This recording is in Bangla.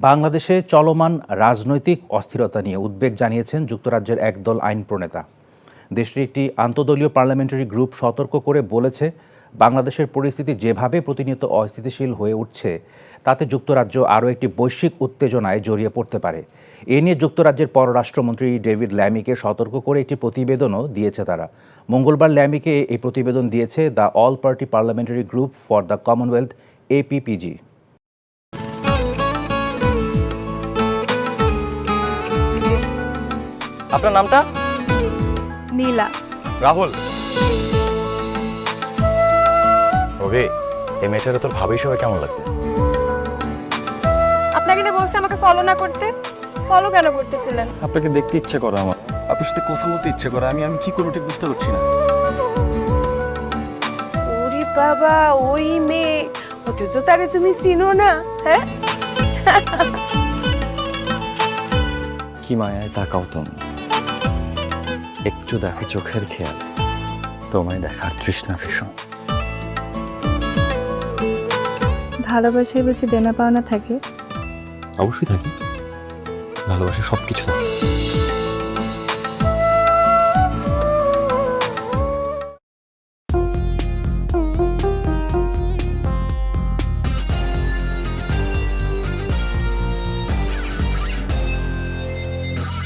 বাংলাদেশে চলমান রাজনৈতিক অস্থিরতা নিয়ে উদ্বেগ জানিয়েছেন যুক্তরাজ্যের একদল আইন প্রণেতা। দেশটির একটি আন্তঃদলীয় পার্লামেন্টারি গ্রুপ সতর্ক করে বলেছে, বাংলাদেশের পরিস্থিতি যেভাবে প্রতিনিয়ত অস্থিতিশীল হয়ে উঠছে তাতে যুক্তরাজ্য আরও একটি বৈশ্বিক উত্তেজনায় জড়িয়ে পড়তে পারে। এ নিয়ে যুক্তরাজ্যের পররাষ্ট্রমন্ত্রী ডেভিড ল্যামিকে সতর্ক করে একটি প্রতিবেদনও দিয়েছে তারা। মঙ্গলবার ল্যামিকে এই প্রতিবেদন দিয়েছে the all party parliamentary group for the Commonwealth APPG। আপনার নামটা? নীলা। রাহুল। রবি, এই মেয়েটারে তোর ভাবি সবাই কেমন লাগবে? আপনাকে না বলছে আমাকে ফলো না করতে, ফলো কেন করতেছিলেন? আপনাকে দেখতে ইচ্ছে করে আমার, আপনার সাথে কথা বলতে ইচ্ছে করে। আমি কি করবো ঠিক বুঝতে পারছি না। ওরে বাবা, ওই মেয়ে, অথচ তারে তুমি চিনো না? হ্যাঁ, কি মায়ায় তাকাও তুমি, একটু দেখে চোখের খেয়াল, তোমায় দেখার তৃষ্ণা ভীষণ। ভালোবাসায় বুঝি দেনা পাওনা থাকে? অবশ্যই থাকি, ভালোবাসা সবকিছু থাকে।